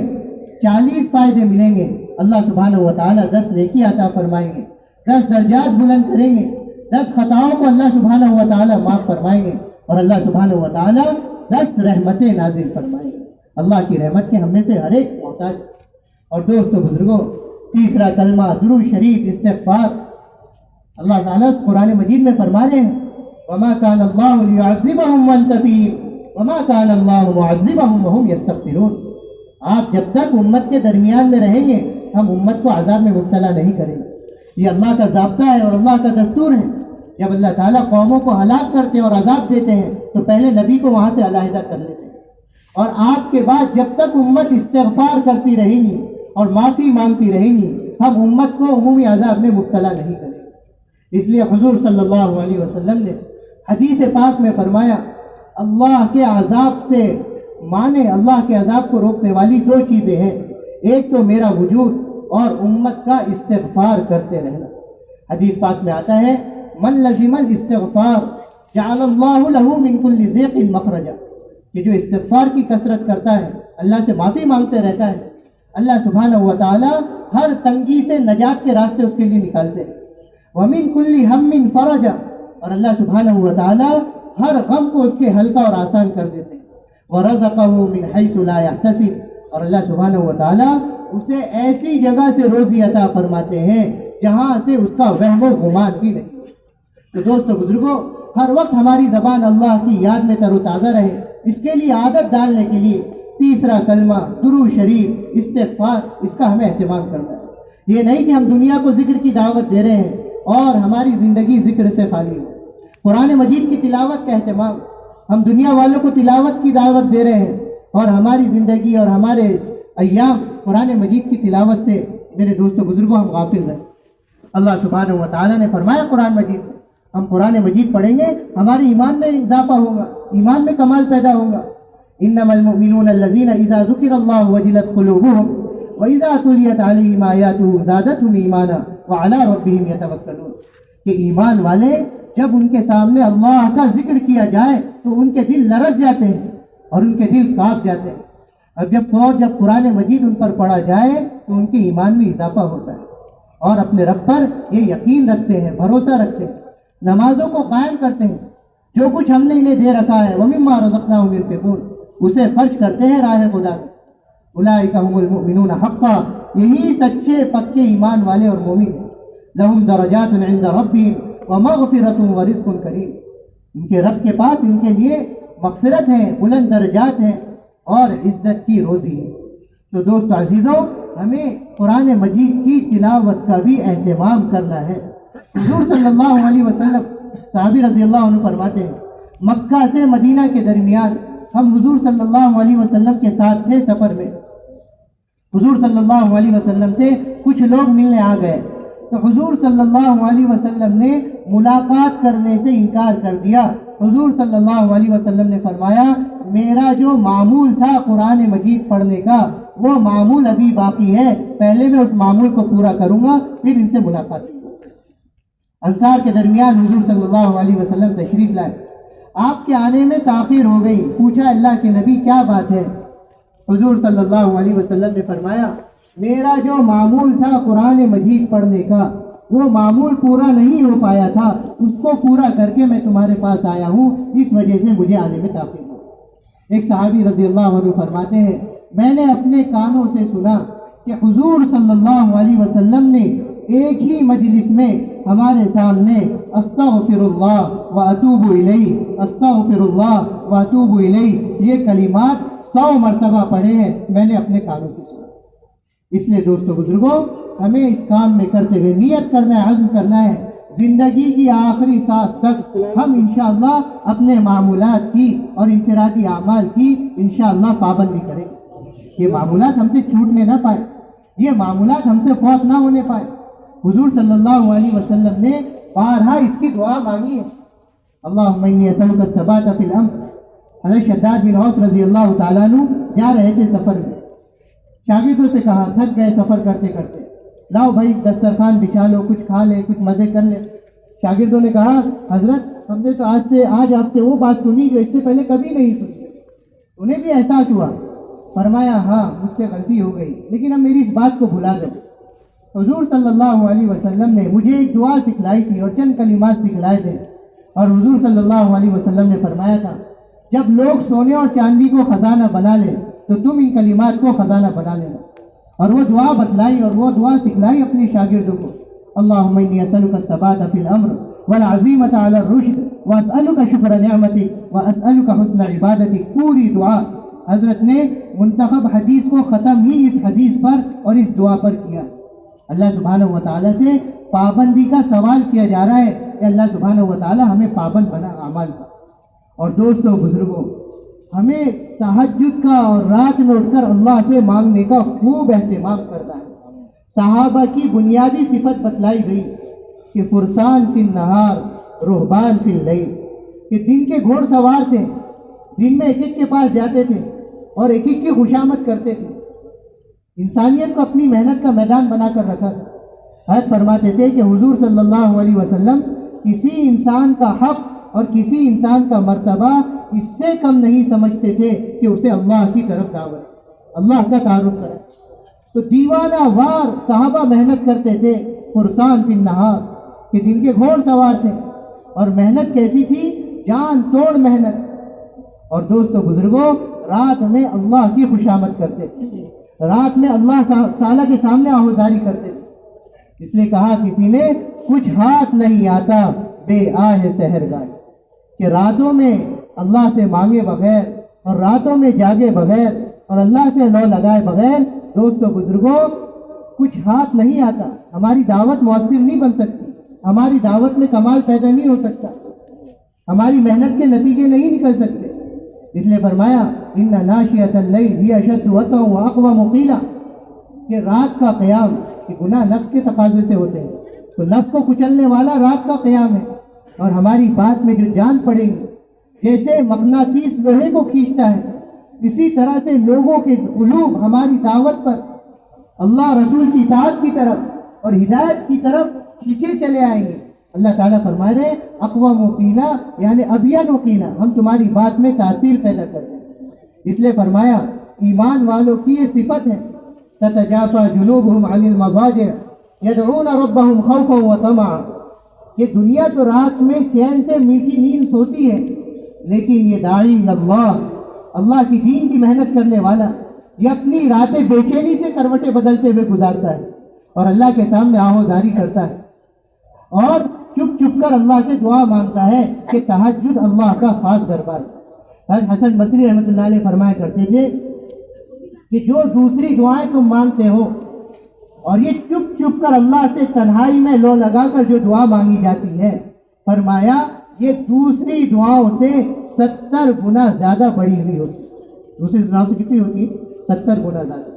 Speaker 4: 40 فائدے ملیں گے، اللہ سبحانہ و تعالیٰ 10 نیکی عطا فرمائیں گے، 10 درجات بلند کریں گے، 10 خطاؤں کو اللہ سبحانہ و تعالیٰ معاف فرمائیں گے، اور اللہ سبحانہ و تعالیٰ 10 رحمتیں نازل فرمائیں گے۔ اللہ کی رحمت کے ہم میں سے ہر ایک محتاج۔ اور دوستو بزرگوں، تیسرا کلمہ درود شریف استغفار۔ اللہ تعالیٰ قرآن مجید میں فرما رہے ہیں، وَمَا كَانَ اللَّهُ لِيُعَذِّبَهُمْ وَأَنْتَ فِيهِمْ وَمَا كَانَ اللَّهُ مُعَذِّبَهُمْ وَهُمْ يَسْتَغْفِرُونَ۔ آپ جب تک امت کے درمیان میں رہیں گے ہم امت کو عذاب میں مبتلا نہیں کریں گے، یہ اللہ کا ضابطہ ہے اور اللہ کا دستور ہے۔ جب اللہ تعالیٰ قوموں کو ہلاک کرتے اور عذاب دیتے ہیں تو پہلے نبی کو وہاں سے علیحدہ کر لیتے ہیں، اور آپ کے بعد جب تک امت استغفار کرتی رہے گی اور معافی مانگتی رہے گی ہم امت کو عمومی عذاب میں مبتلا نہیں کریں گے۔ اس لیے حضور صلی اللہ علیہ وسلم نے حدیث پاک میں فرمایا، اللہ کے عذاب سے مانے، اللہ کے عذاب کو روکنے والی 2 چیزیں ہیں، ایک تو میرا وجود اور امت کا استغفار کرتے رہنا۔ حدیث پاک میں آتا ہے من لزم الاستغفار جعل اللہ لہ من کل ضیق مخرجا، کہ جو استغفار کی کثرت کرتا ہے، اللہ سے معافی مانگتے رہتا ہے، اللہ سبحانہ و تعالی ہر تنگی سے نجات کے راستے اس کے لیے نکالتے ہیں۔ ومن کل ہم فرجا، اور اللہ سبحانہ و تعالی ہر غم کو اس کے ہلکا اور آسان کر دیتے ہیں۔ ورزقہ من حیث لا یحتسب، اور اللہ سبحانہ و تعالی اسے ایسی جگہ سے روزی عطا فرماتے ہیں جہاں سے اس کا وہم و گمان بھی نہیں۔ تو دوستو بزرگوں، ہر وقت ہماری زبان اللہ کی یاد میں تر و تازہ رہے، اس کے لیے عادت ڈالنے کے لیے تیسرا کلمہ، درود شریف، استغفار، اس کا ہمیں اہتمام کرنا ہے۔ یہ نہیں کہ ہم دنیا کو ذکر کی دعوت دے رہے ہیں اور ہماری زندگی ذکر سے خالی ہو۔ قرآن مجید کی تلاوت کا اہتمام، ہم دنیا والوں کو تلاوت کی دعوت دے رہے ہیں اور ہماری زندگی اور ہمارے ایام قرآن مجید کی تلاوت سے میرے دوستو بزرگوں ہم غافل رہے۔ اللہ سبحانہ و تعالیٰ نے فرمایا قرآن مجید میں، ہم قرآن مجید پڑھیں گے ہمارے ایمان میں اضافہ ہوگا، ایمان میں کمال پیدا ہوگا۔ انما المؤمنون الذين اذا ذكر الله وجلت قلوبهم واذا تليت عليهم آياته زادتهم ایمانا وعلى ربهم يتوکلون، کہ ایمان والے جب ان کے سامنے اللہ کا ذکر کیا جائے تو ان کے دل لرز جاتے ہیں اور ان کے دل کانپ جاتے ہیں۔ اب جب قرآن مجید ان پر پڑھا جائے تو ان کے ایمان میں اضافہ ہوتا ہے اور اپنے رب پر یہ یقین رکھتے ہیں، بھروسہ رکھتے ہیں، نمازوں کو قائم کرتے ہیں، جو کچھ ہم نے انہیں دے رکھا ہے وَمِمَّا رَزَقْنَاهُمْ يُنْفِقُونَ، اسے خرچ کرتے ہیں راہ خدا میں۔ اولئک هم المؤمنون حقا، یہی سچے پکے ایمان والے اور مومن ہیں۔ لهم درجات عند ربهم ومغفرۃ ورزق کریم، ان کے رب کے پاس ان کے لیے مغفرت ہے، بلند درجات ہیں اور عزت کی روزی ہے۔ تو دوست عزیزوں، ہمیں قرآن مجید کی تلاوت کا بھی اہتمام کرنا ہے۔ حضور صلی اللہ علیہ وسلم، صحابی رضی اللہ عنہ فرماتے ہیں، مکہ سے مدینہ کے درمیان ہم حضور صلی اللہ علیہ وسلم کے ساتھ تھے سفر میں۔ حضور صلی اللہ علیہ وسلم سے کچھ لوگ ملنے آ گئے تو حضور صلی اللہ علیہ وسلم نے ملاقات کرنے سے انکار کر دیا۔ حضور صلی اللہ علیہ وسلم نے فرمایا، میرا جو معمول تھا قرآن مجید پڑھنے کا وہ معمول ابھی باقی ہے، پہلے میں اس معمول کو پورا کروں گا پھر ان سے ملاقات کروں گا۔ انصار کے درمیان حضور صلی اللہ علیہ وسلم تشریف لائے، آپ کے آنے میں تاخیر ہو گئی، پوچھا اللہ کے نبی کیا بات ہے؟ حضور صلی اللہ علیہ وسلم نے فرمایا، میرا جو معمول تھا قرآن مجید پڑھنے کا وہ معمول پورا نہیں ہو پایا تھا، اس کو پورا کر کے میں تمہارے پاس آیا ہوں، اس وجہ سے مجھے آنے میں تاخیر ہو۔ ایک صحابی رضی اللہ عنہ فرماتے ہیں، میں نے اپنے کانوں سے سنا کہ حضور صلی اللہ علیہ وسلم نے ایک ہی مجلس میں ہمارے سامنے استغفر اللہ واتوب الیہ، استغفر اللہ واتوب الیہ، یہ کلمات 100 مرتبہ پڑھے ہیں، میں نے اپنے کانوں سے سنا۔ اس لیے دوستو بزرگوں، ہمیں اس کام میں کرتے ہوئے نیت کرنا ہے، عزم کرنا ہے، زندگی کی آخری سانس تک ہم انشاءاللہ اپنے معمولات کی اور انفرادی اعمال کی انشاءاللہ پابندی کریں گے۔ یہ معمولات ہم سے چھوٹنے نہ پائے، یہ معمولات ہم سے فوت نہ ہونے پائے۔ حضور صلی اللہ علیہ وسلم نے بارہا اس کی دعا مانگی ہے، اللہم انی اسألک الثبات فی الامر۔ حضرت شداد بن اوس رضی اللہ تعالیٰ عنہ جا رہے تھے سفر میں، شاگردوں سے کہا، تھک گئے سفر کرتے کرتے، لاؤ بھائی دسترخوان بچھا لو، کچھ کھا لے، کچھ مزے کر لے۔ شاگردوں نے کہا، حضرت ہم نے تو آج آپ سے وہ بات سنی جو اس سے پہلے کبھی نہیں سنی، انہیں بھی احساس ہوا۔ فرمایا، ہاں مجھ سے غلطی ہو گئی، لیکن اب میری اس بات کو بھلا دو۔ حضور صلی اللہ علیہ وسلم نے مجھے ایک دعا سکھلائی تھی اور چند کلمات سکھلائے تھے، اور حضور صلی اللہ علیہ وسلم نے فرمایا تھا، جب لوگ سونے اور چاندی کو خزانہ بنا لیں تو تم ان کلمات کو خزانہ بنا لینا۔ اور وہ دعا بتلائی اور وہ دعا سکھلائی اپنے شاگردوں کو، اللہم انی اسألک الثبات فی الامر والعزیمۃ علی الرشد واسألک شکر نعمتک واسألک حسن عبادتک۔ پوری دعا حضرت نے منتخب حدیث کو ختم ہی اس حدیث پر اور اس دعا پر کیا۔ اللہ سبحانہ و تعالیٰ سے پابندی کا سوال کیا جا رہا ہے کہ اللہ سبحانہ و تعالیٰ ہمیں پابند بنا اعمال کا۔ اور دوستو بزرگوں، ہمیں تہجد کا اور رات میں اٹھ کر اللہ سے مانگنے کا خوب اہتمام کرنا ہے۔ صحابہ کی بنیادی صفت بتلائی گئی کہ فرسان فی النہار رہبان فی اللیل، کہ دن کے گھوڑ سوار تھے، دن میں ایک ایک کے پاس جاتے تھے اور ایک ایک کی خوشامد کرتے تھے، انسانیت کو اپنی محنت کا میدان بنا کر رکھا تھا۔ حضرت فرماتے تھے کہ حضور صلی اللہ علیہ وسلم کسی انسان کا حق اور کسی انسان کا مرتبہ اس سے کم نہیں سمجھتے تھے کہ اسے اللہ کی طرف دعوت، اللہ کا تعارف کرے۔ تو دیوانہ وار صحابہ محنت کرتے تھے، فرسان فی النہار، کہ دن کے گھوڑ سوار تھے، اور محنت کیسی تھی؟ جان توڑ محنت۔ اور دوستو بزرگوں، رات میں اللہ کی خوشامد کرتے تھے، رات میں اللہ تعالیٰ کے سامنے آہوزاری کرتے تھے۔ اس لیے کہا کسی نے، کچھ ہاتھ نہیں آتا بے آہ سحر گائے، کہ راتوں میں اللہ سے مانگے بغیر اور راتوں میں جاگے بغیر اور اللہ سے لو لگائے بغیر، دوستو بزرگوں، کچھ ہاتھ نہیں آتا۔ ہماری دعوت مؤثر نہیں بن سکتی، ہماری دعوت میں کمال پیدا نہیں ہو سکتا، ہماری محنت کے نتیجے نہیں نکل سکتے۔ اس لیے فرمایا ان ناشئۃ اللیل ہی اشد وطئا واقوم قیلا، کہ رات کا قیام، کہ گناہ نفس کے تقاضے سے ہوتے ہیں، تو نفس کو کچلنے والا رات کا قیام ہے۔ اور ہماری بات میں جو جان پڑے گی، جیسے مقناطیس لوہے کو کھینچتا ہے، اسی طرح سے لوگوں کے قلوب ہماری دعوت پر اللہ رسول کی اطاعت کی طرف اور ہدایت کی طرف کھینچے چلے آئیں گے۔ اللہ تعالیٰ فرما رہے ہیں اقوام وقیلا، یعنی ابین وقیلا، ہم تمہاری بات میں تاثیر پیدا کرتے ہیں۔ اس لیے فرمایا ایمان والوں کی یہ صفت ہے، تتجافى جنوبهم عن المضاجع يدعون ربهم خوفا وطمعا، یہ دنیا تو رات میں چین سے میٹھی نیند سوتی ہے، لیکن یہ داعی اللہ، اللہ کی دین کی محنت کرنے والا، یہ اپنی راتیں بے چینی سے کروٹیں بدلتے ہوئے گزارتا ہے اور اللہ کے سامنے آہوزاری کرتا ہے، اور چپ چپ کر اللہ سے دعا مانگتا ہے کہ تہجد اللہ کا خاص دربار۔ حضرت حسن بصری رحمۃ اللہ علیہ فرمایا کرتے تھے کہ جو دوسری دعائیں تم مانگتے ہو اور یہ چپ چپ کر اللہ سے تنہائی میں لو لگا کر جو دعا مانگی جاتی ہے، فرمایا یہ دوسری دعاؤں سے 70 گنا زیادہ بڑی ہوئی ہوتی ہے۔ دوسری دعاؤں سے کتنی ہوتی ہے؟ 70 گنا زیادہ۔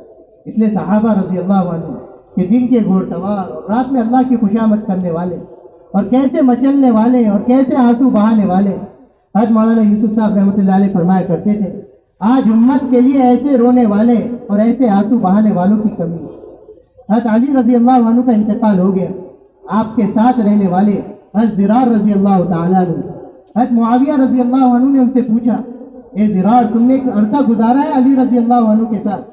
Speaker 4: اس لیے صحابہ رضی اللہ عنہ کہ دن کے گھوڑ سوار اور رات میں اللہ کی خوشامد کرنے والے اور کیسے مچلنے والے اور کیسے آنسو بہانے والے، حضرت مولانا یوسف صاحب رحمۃ اللہ علیہ فرمایا کرتے تھے آج امت کے لیے ایسے رونے والے اور ایسے آنسو بہانے والوں کی کمی ہے۔ حضرت علی رضی اللہ عنہ کا انتقال ہو گیا، آپ کے ساتھ رہنے والے حضرت زرار رضی اللہ تعالیٰ عنہ، حضرت معاویہ رضی اللہ عنہ نے ان سے پوچھا، اے زرار تم نے ایک عرصہ گزارا ہے علی رضی اللہ عنہ کے ساتھ،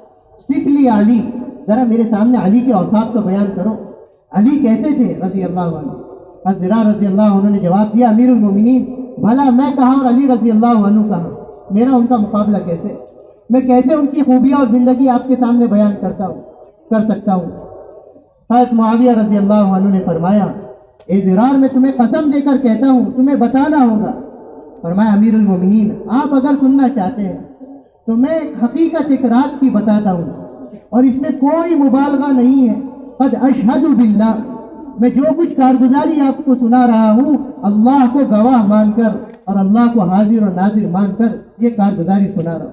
Speaker 4: سیکھ لیا علی، ذرا میرے سامنے علی کے اوصاف کا بیان کرو، علی کیسے تھے رضی اللہ عنہ؟ حضرت زرار رضی اللہ عنہ نے جواب دیا، امیر المومنین بھلا میں کہاں اور علی رضی اللہ عنہ کہاں، میرا ان کا مقابلہ کیسے، میں کیسے ان کی خوبیاں اور زندگی آپ کے سامنے بیان کر سکتا ہوں۔ حضرت معاویہ رضی اللہ عنہ نے فرمایا، اے زرار میں تمہیں قسم دے کر کہتا ہوں تمہیں بتانا ہوگا۔ فرمایا امیر المومنین آپ اگر سننا چاہتے ہیں تو میں حقیقت ایک رات کی بتاتا ہوں اور اس میں کوئی مبالغہ نہیں ہے، قد اشہد باللہ، میں جو کچھ کارگزاری آپ کو سنا رہا ہوں اللہ کو گواہ مان کر اور اللہ کو حاضر و ناظر مان کر یہ کارگزاری سنا رہا ہوں،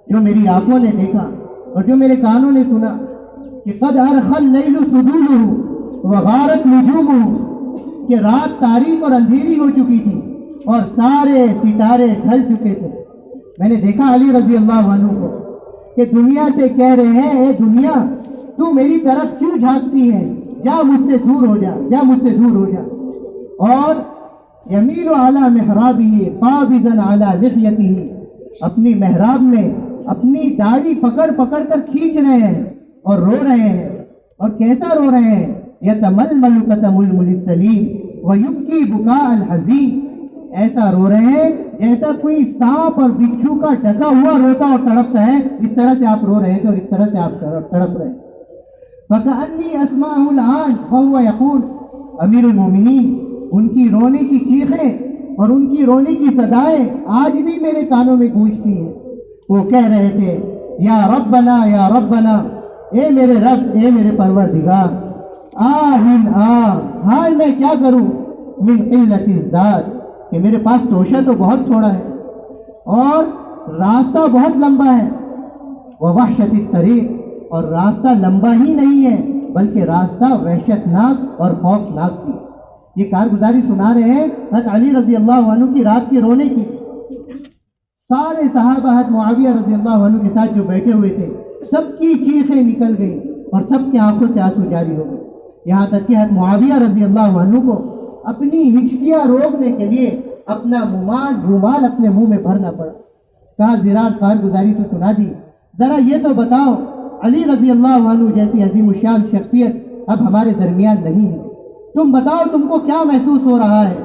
Speaker 4: جو میری آنکھوں نے دیکھا اور جو میرے کانوں نے سنا کہ قد ارخى اللیل سدولہ وغارت نجومہ، کہ رات تاریک اور اندھیری ہو چکی تھی اور سارے ستارے ڈھل چکے تھے۔ میں نے دیکھا علی رضی اللہ عنہ کو کہ دنیا سے کہہ رہے ہیں، اے دنیا تو میری طرف کیوں جھانکتی ہے، جا مجھ سے دور ہو جا، جا مجھ سے دور ہو جا۔ اور یمیل علی محرابہ قابضا علی لحیتہ، اپنی محراب میں اپنی داڑھی پکڑ پکڑ کر کھینچ رہے ہیں اور رو رہے ہیں، اور کیسا رو رہے ہیں، یتململ کتململ السلیم ویبکی بکاء الحزین، ایسا رو رہے ہیں جیسا کوئی سانپ اور بچھو کا ڈسا ہوا روتا اور تڑپتا ہے، اس طرح سے آپ رو رہے تھے اور اس طرح سے آپ تڑپ رہے ہیں۔ فَكَأَنِّي أَسْمَعُهُ الْآنَ وَهُوَ يَقُولُ، امیر المومنین ان کی رونے کی چیخیں اور ان کی رونے کی صدائیں آج بھی میرے کانوں میں گونجتی ہیں۔ وہ کہہ رہے تھے، یا ربنا یا ربنا، اے میرے رب، اے میرے پروردگار، آہن ہائے میں کیا کروں، من قلت الزاد، کہ میرے پاس توشہ تو بہت تھوڑا ہے اور راستہ بہت لمبا ہے، ووحشت الطریق، اور راستہ لمبا ہی نہیں ہے بلکہ راستہ وحشت ناک اور خوفناک بھی۔ یہ کارگزاری سنا رہے ہیں حضرت علی رضی اللہ عنہ کی رات کے رونے کی۔ سارے صحابہ حضرت معاویہ رضی اللہ عنہ کے ساتھ جو بیٹھے ہوئے تھے سب کی چیخیں نکل گئیں اور سب کی آنکھوں سے آنسو جاری ہو گئے، یہاں تک کہ حضرت معاویہ رضی اللہ عنہ کو اپنی ہچکیاں روکنے کے لیے اپنا رومال اپنے منہ میں بھرنا پڑا. کہا زرار کارگزاری تو سنا دی, ذرا یہ تو بتاؤ علی رضی اللہ عنہ جیسی عظیم الشان شخصیت اب ہمارے درمیان نہیں ہے, تم بتاؤ تم کو کیا محسوس ہو رہا ہے,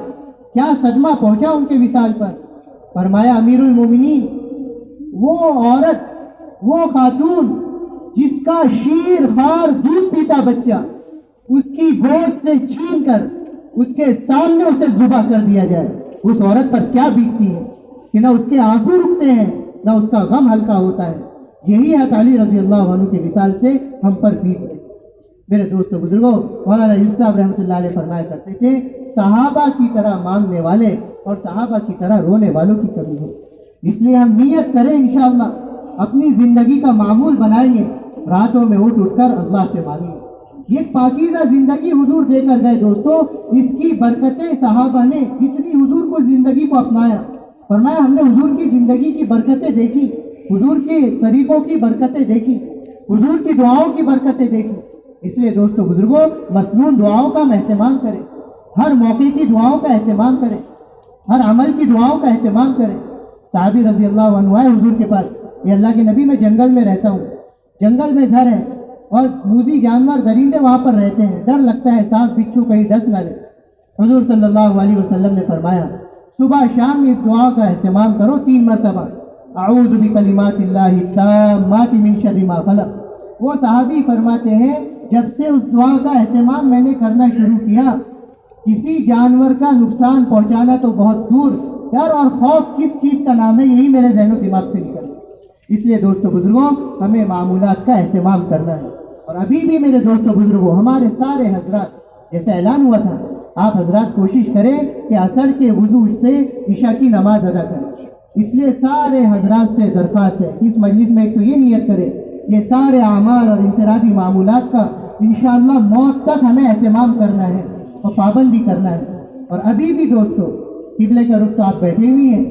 Speaker 4: کیا صدمہ پہنچا ان کے وصال پر؟ فرمایا امیر المومنین, وہ عورت, وہ خاتون جس کا شیر خوار دودھ پیتا بچہ اس کی گود سے چھین کر اس کے سامنے اسے ذبح کر دیا جائے, اس عورت پر کیا بیتتی ہے کہ نہ اس کے آنسو رکتے ہیں نہ اس کا غم ہلکا ہوتا ہے. یہی حق علی رضی اللہ عنہ کے وصال سے ہم پر بیت گئی. میرے دوستو بزرگوں, مولانا یوسف صاحب رحمۃ اللہ علیہ فرمایا کرتے تھے صحابہ کی طرح مانگنے والے اور صحابہ کی طرح رونے والوں کی کمی ہو. اس لیے ہم نیت کریں انشاءاللہ اپنی زندگی کا معمول بنائیں گے, راتوں میں اٹھ کر اللہ سے مانگیں گے. یہ پاکیزہ زندگی حضور دے کر گئے دوستو, اس کی برکتیں صحابہ نے اتنی حضور کو زندگی کو اپنایا. فرمایا ہم نے حضور کی زندگی کی برکتیں دیکھی, حضور کے طریقوں کی برکتیں دیکھی, حضور کی دعاؤں کی برکتیں دیکھی. اس لیے دوستو بزرگوں, مسنون دعاؤں کا ہم اہتمام کریں, ہر موقع کی دعاؤں کا اہتمام کریں, ہر عمل کی دعاؤں کا اہتمام کریں. صحابی رضی اللہ عنہ آئے حضور کے پاس, یہ اللہ کے نبی میں جنگل میں رہتا ہوں, جنگل میں گھر ہے اور موذی جانور درندے وہاں پر رہتے ہیں, ڈر لگتا ہے سانپ بچھو کہیں ڈس نہ لے. حضور صلی اللہ علیہ وسلم نے فرمایا صبح شام اس دعا کا اہتمام کرو 3 مرتبہ, اعوذ بکلمات اللہ التامات من شر ما خلق. وہ صحابی فرماتے ہیں جب سے اس دعا کا اہتمام میں نے کرنا شروع کیا, کسی جانور کا نقصان پہنچانا تو بہت دور, ڈر اور خوف کس چیز کا نام ہے یہی میرے ذہن و دماغ سے نکل. اس لیے دوستو بزرگوں ہمیں معمولات کا اہتمام کرنا ہے. اور ابھی بھی میرے دوستو بزرگوں ہمارے سارے حضرات, جیسے اعلان ہوا تھا, آپ حضرات کوشش کریں کہ عصر کے وضو سے عشاء کی نماز ادا کریں. اس لیے سارے حضرات سے درخواست ہے اس مجلس میں ایک تو یہ نیت کریں یہ سارے اعمال اور انفرادی معمولات کا انشاءاللہ موت تک ہمیں اہتمام کرنا ہے اور پابندی کرنا ہے. اور ابھی بھی دوستو قبلے کا رخ تو آپ بیٹھے ہوئی ہیں,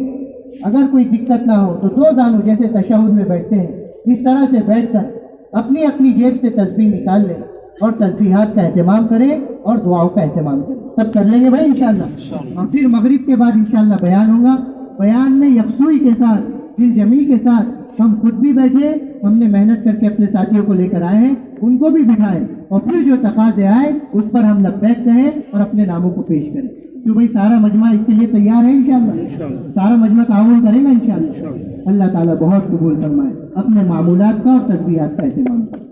Speaker 4: اگر کوئی دقت نہ ہو تو 2 دانوں جیسے تشہد میں بیٹھتے ہیں اس طرح سے بیٹھ کر اپنی جیب سے تسبیح نکال لیں اور تسبیحات کا اہتمام کریں اور دعاؤں کا اہتمام کریں. سب کر لیں گے بھائی انشاءاللہ. اور پھر مغرب کے بعد انشاءاللہ بیان ہوگا. بیان میں یکسوئی کے ساتھ, دل جمی کے ساتھ ہم خود بھی بیٹھے, ہم نے محنت کر کے اپنے ساتھیوں کو لے کر آئے ہیں, ان کو بھی بٹھائیں اور پھر جو تقاضے آئے اس پر ہم لبیک کہیں اور اپنے ناموں کو پیش کریں. تو بھائی سارا مجمع اس کے لیے تیار ہے انشاءاللہ, سارا مجمع تعاون کرے گا انشاءاللہ. اللہ تعالیٰ بہت قبول فرمائے. اپنے معمولات کا اور تسبیحات کا اہتمام کریں.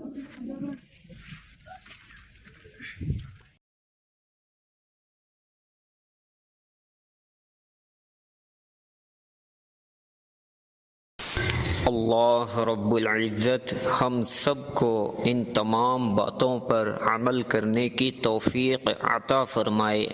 Speaker 3: اللہ رب العزت ہم سب کو ان تمام باتوں پر عمل کرنے کی توفیق عطا فرمائے.